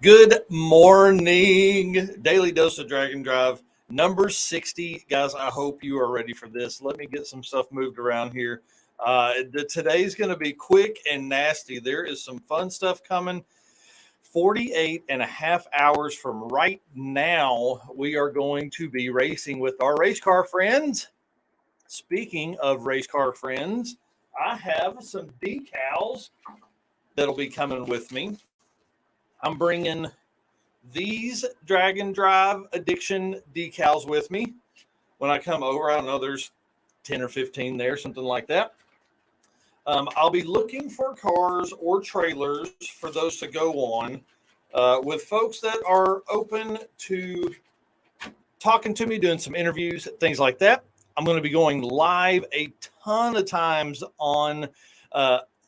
Good morning. Daily Dose of Drag and Drive, number 60. Guys, I hope you are ready for this. Let me get some stuff moved around here. Today's going to be quick and nasty. There is some fun stuff coming. 48 and a half hours from right now, we are going to be racing with our race car friends. Speaking of race car friends, I have some decals that'll be coming with me. I'm bringing these Drag and Drive Addiction decals with me when I come over. I don't know, there's 10 or 15 there, something like that. I'll be looking for cars or trailers for those to go on with folks that are open to talking to me, doing some interviews, things like that. I'm going to be going live a ton of times on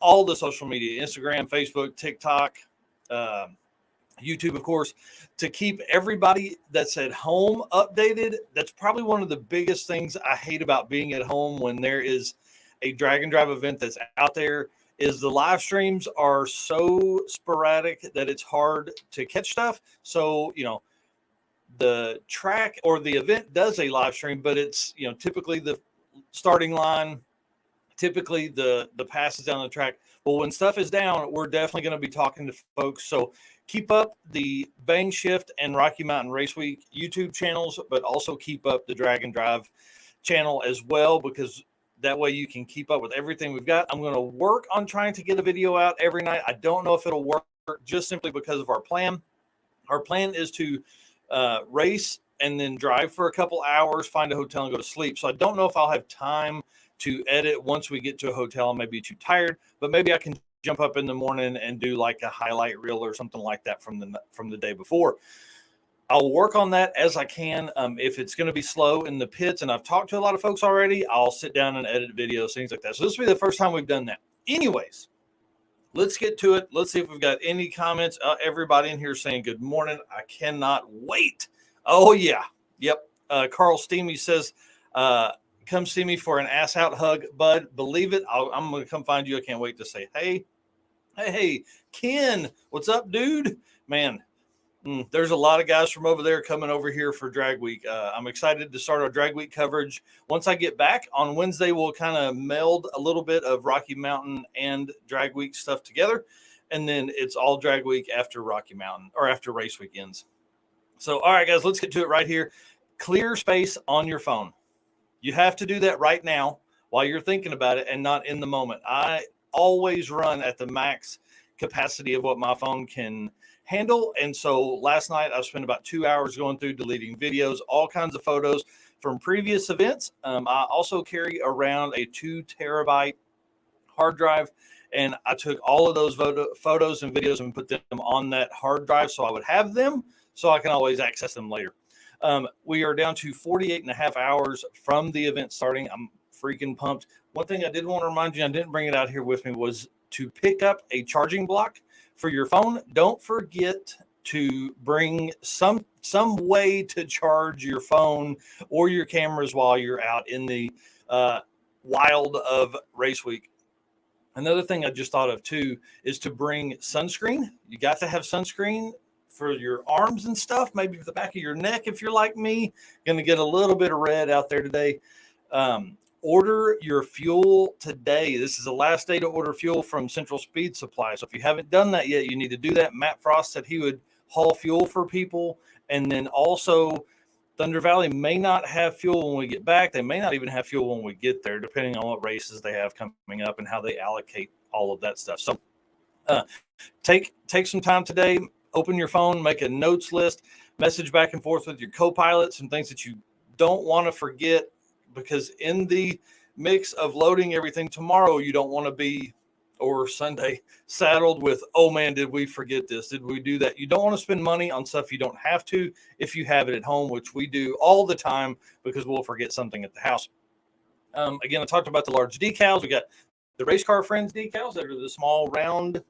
all the social media, Instagram, Facebook, TikTok, YouTube, of course, to keep everybody that's at home updated. That's probably one of the biggest things I hate about being at home when there is a Drag and Drive event that's out there, is the live streams are so sporadic that it's hard to catch stuff. So, the track or the event does a live stream, but it's, typically the starting line, typically the passes down the track. Well, when stuff is down, we're definitely going to be talking to folks. So keep up the Bang Shift and Rocky Mountain Race Week YouTube channels, but also keep up the Drag and Drive channel as well, because that way you can keep up with everything we've got. I'm going to work on trying to get a video out every night. I don't know if it'll work just simply because of our plan. Our plan is to race and then drive for a couple hours, find a hotel and go to sleep. So I don't know if I'll have time to edit once we get to a hotel. I may be too tired, but maybe I can jump up in the morning and do like a highlight reel or something like that from the day before. I'll work on that as I can. If it's going to be slow in the pits, and I've talked to a lot of folks already, I'll sit down and edit videos, things like that. So this will be the first time we've done that. Anyways, let's get to it. Let's see if we've got any comments. Everybody in here saying good morning. I cannot wait. Oh, yeah. Yep. Carl Steamy says, come see me for an ass out hug, bud. Believe it. I'm going to come find you. I can't wait to say, hey, Ken, what's up, dude? Man, there's a lot of guys from over there coming over here for Drag Week. I'm excited to start our Drag Week coverage. Once I get back on Wednesday, we'll kind of meld a little bit of Rocky Mountain and Drag Week stuff together. And then it's all Drag Week after Rocky Mountain or after race weekends. So, all right, guys, let's get to it right here. Clear space on your phone. You have to do that right now while you're thinking about it and not in the moment. I always run at the max capacity of what my phone can handle. And so last night I spent about 2 hours going through deleting videos, all kinds of photos from previous events. I also carry around a 2 terabyte hard drive, and I took all of those photos and videos and put them on that hard drive so I would have them so I can always access them later. We are down to 48 and a half hours from the event starting. I'm freaking pumped. One thing I did want to remind you, I didn't bring it out here with me, was to pick up a charging block for your phone. Don't forget to bring some way to charge your phone or your cameras while you're out in the wild of race week. Another thing I just thought of too is to bring sunscreen. You got to have sunscreen for your arms and stuff, maybe for the back of your neck if you're like me. Going to get a little bit of red out there today. Order your fuel today. This is the last day to order fuel from Central Speed Supply. So if you haven't done that yet, you need to do that. Matt Frost said he would haul fuel for people. And then also Thunder Valley may not have fuel when we get back. They may not even have fuel when we get there, depending on what races they have coming up and how they allocate all of that stuff. So take some time today. Open your phone, make a notes list, message back and forth with your co-pilot, some things that you don't want to forget, because in the mix of loading everything tomorrow, you don't want to be, or Sunday, saddled with, oh man, did we forget this? Did we do that? You don't want to spend money on stuff you don't have to if you have it at home, which we do all the time because we'll forget something at the house. Again, I talked about the large decals. We got the Race Car Friends decals that are the small round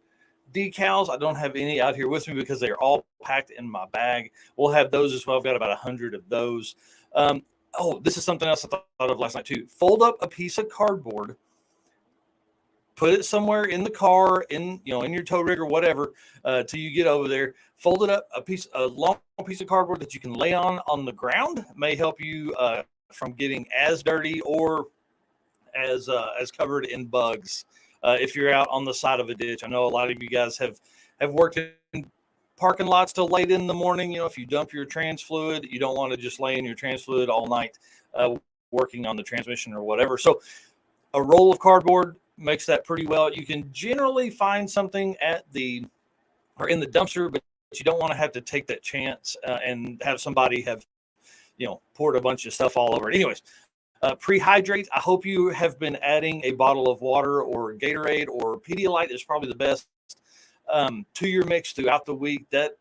decals. I don't have any out here with me because they are all packed in my bag. We'll have those as well. I've got about 100 of those. This is something else I thought of last night too. Fold up a piece of cardboard put it somewhere in the car, in your tow rig or whatever, till you get over there. Fold it up, a long piece of cardboard that you can lay on the ground may help you from getting as dirty or as covered in bugs. If you're out on the side of a ditch, I know a lot of you guys have worked in parking lots till late in the morning. If you dump your trans fluid, you don't want to just lay in your trans fluid all night working on the transmission or whatever. So a roll of cardboard makes that pretty well. You can generally find something in the dumpster, but you don't want to have to take that chance and have somebody have poured a bunch of stuff all over it. Anyways, Pre-hydrate. I hope you have been adding a bottle of water or Gatorade or Pedialyte is probably the best to your mix throughout the week. That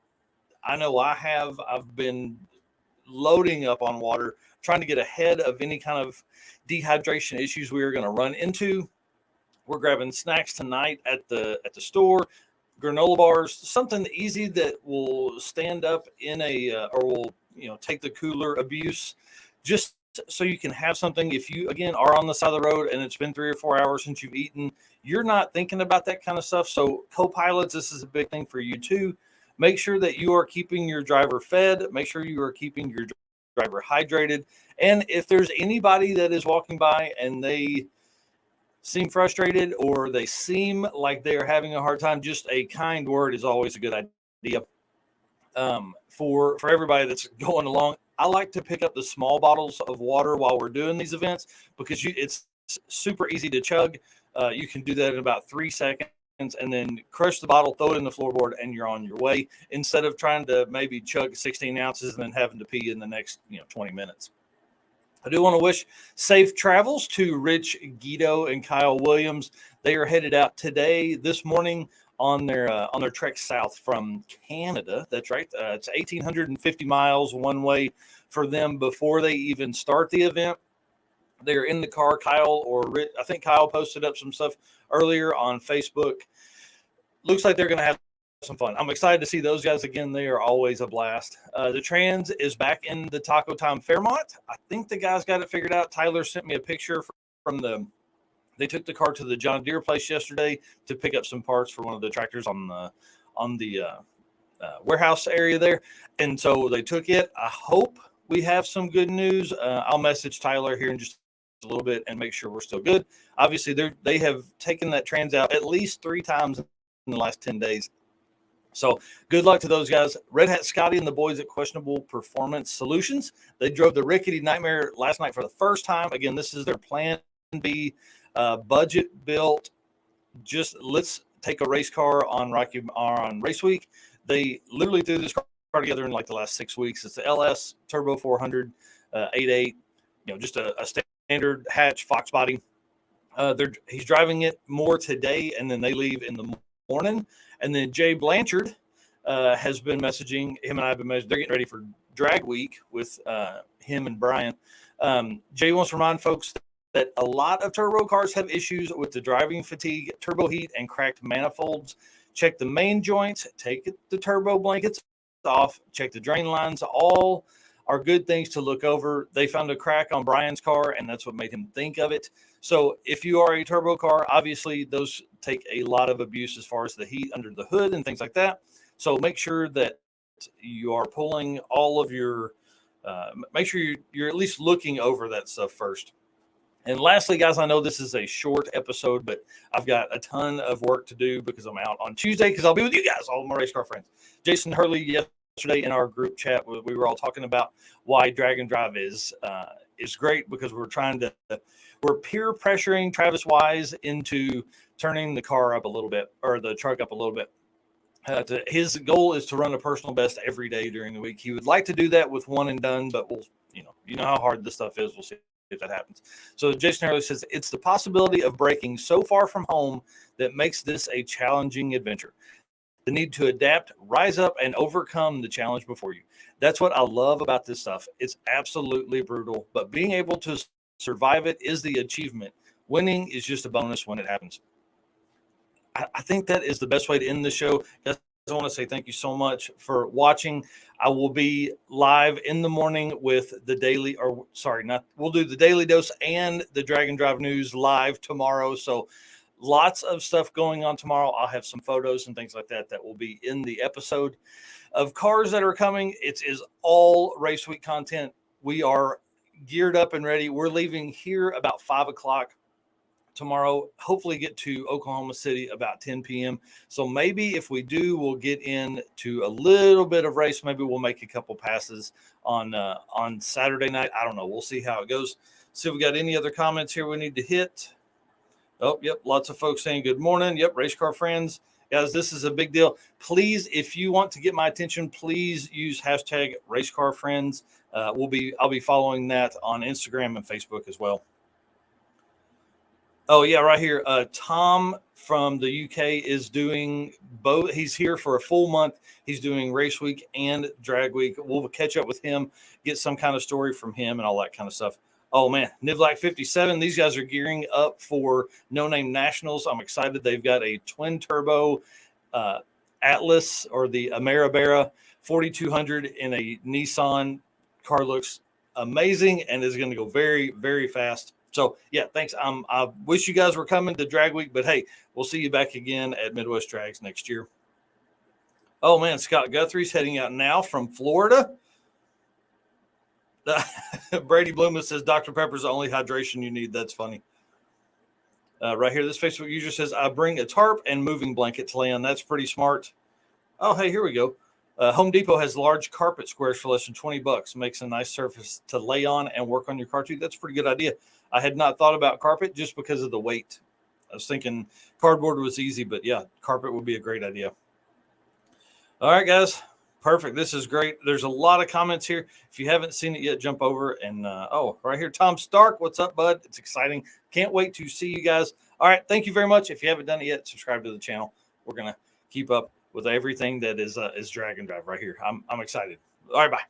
I know I have. I've been loading up on water, trying to get ahead of any kind of dehydration issues we are going to run into. We're grabbing snacks tonight at the store, granola bars, something easy that will stand up in or will take the cooler abuse, just so you can have something. If you again are on the side of the road and it's been 3 or 4 hours since you've eaten, you're not thinking about that kind of stuff. So co-pilots, this is a big thing for you too. Make sure that you are keeping your driver fed. Make sure you are keeping your driver hydrated. And if there's anybody that is walking by and they seem frustrated or they seem like they're having a hard time, just a kind word is always a good idea. For everybody that's going along, I like to pick up the small bottles of water while we're doing these events because it's super easy to chug. You can do that in about 3 seconds and then crush the bottle, throw it in the floorboard, and you're on your way, instead of trying to maybe chug 16 ounces and then having to pee in the next 20 minutes. I do want to wish safe travels to Rich, Guido, and Kyle Williams. They are headed out this morning on their trek south from Canada. That's right. It's 1,850 miles one way for them before they even start the event. They're in the car. I think Kyle posted up some stuff earlier on Facebook. Looks like they're going to have some fun. I'm excited to see those guys again. They are always a blast. The trans is back in the TacoTime Fairmont. I think the guys got it figured out. Tyler sent me a picture they took the car to the John Deere place yesterday to pick up some parts for one of the tractors on the warehouse area there. And so they took it. I hope we have some good news. I'll message Tyler here in just a little bit and make sure we're still good. Obviously, they have taken that trans out at least 3 times in the last 10 days. So good luck to those guys. Redhat Scotty and the boys at Questionable Performance Solutions. They drove the Rickety Nightmare last night for the first time. Again, this is their Plan B, budget built. Just let's take a race car on race week. They literally threw this car together in like the last 6 weeks. It's the LS Turbo 400 8.8, just a standard hatch Fox body. He's driving it more today, and then they leave in the morning. And then Jay Blanchard has been messaging him, and I've been messaging. They're getting ready for drag week with him and Brian. Jay wants to remind folks that a lot of turbo cars have issues with the driving fatigue, turbo heat, and cracked manifolds. Check the main joints, take the turbo blankets off, check the drain lines. All are good things to look over. They found a crack on Brian's car, and that's what made him think of it. So if you are a turbo car, obviously those take a lot of abuse as far as the heat under the hood and things like that. So make sure that you are pulling all of your, make sure you're at least looking over that stuff first. And lastly, guys, I know this is a short episode, but I've got a ton of work to do because I'm out on Tuesday because I'll be with you guys, all my race car friends. Jason Hurley, yesterday in our group chat, we were all talking about why Drag and Drive is great, because we're peer pressuring Travis Wise into turning the car up a little bit, or the truck up a little bit. His goal is to run a personal best every day during the week. He would like to do that with one and done, but you know how hard this stuff is. We'll see if that happens. So Jason Hurley says, it's the possibility of breaking so far from home that makes this a challenging adventure. The need to adapt, rise up, and overcome the challenge before you. That's what I love about this stuff. It's absolutely brutal, but being able to survive it is the achievement. Winning is just a bonus when it happens. I think that is the best way to end the show. I want to say thank you so much for watching. I will be live in the morning with we'll do the Daily Dose and the Drag and Drive News live tomorrow. So lots of stuff going on tomorrow. I'll have some photos and things like that that will be in the episode of cars that are coming. It is all race week content. We are geared up and ready. We're leaving here about 5 o'clock tomorrow, hopefully get to Oklahoma City about 10 p.m. So maybe if we do, we'll get into a little bit of race. Maybe we'll make a couple passes on Saturday night. I don't know. We'll see how it goes. See if we got any other comments here we need to hit. Oh, yep. Lots of folks saying good morning. Yep. Race car friends. Guys, this is a big deal. Please, if you want to get my attention, please use hashtag racecarfriends. I'll be following that on Instagram and Facebook as well. Oh, yeah, right here. Tom from the UK is doing both. He's here for a full month. He's doing race week and drag week. We'll catch up with him, get some kind of story from him and all that kind of stuff. Oh, man, Nivlac 57. These guys are gearing up for No Name Nationals. I'm excited. They've got a twin turbo Atlas or the Ameribera 4200 in a Nissan. Car looks amazing and is going to go very, very fast. So, yeah, thanks. I wish you guys were coming to Drag Week, but hey, we'll see you back again at Midwest Drags next year. Oh, man, Scott Guthrie's heading out now from Florida. Brady Bloomer says Dr. Pepper's the only hydration you need. That's funny. Right here, this Facebook user says, I bring a tarp and moving blanket to lay on. That's pretty smart. Oh, hey, here we go. Home Depot has large carpet squares for less than $20. Makes a nice surface to lay on and work on your car too. That's a pretty good idea. I had not thought about carpet just because of the weight. I was thinking cardboard was easy, but yeah, carpet would be a great idea. All right, guys. Perfect. This is great. There's a lot of comments here. If you haven't seen it yet, jump over and right here, Tom Stark. What's up, bud? It's exciting. Can't wait to see you guys. All right. Thank you very much. If you haven't done it yet, subscribe to the channel. We're going to keep up with everything that is Drag and Drive right here. I'm excited. All right. Bye.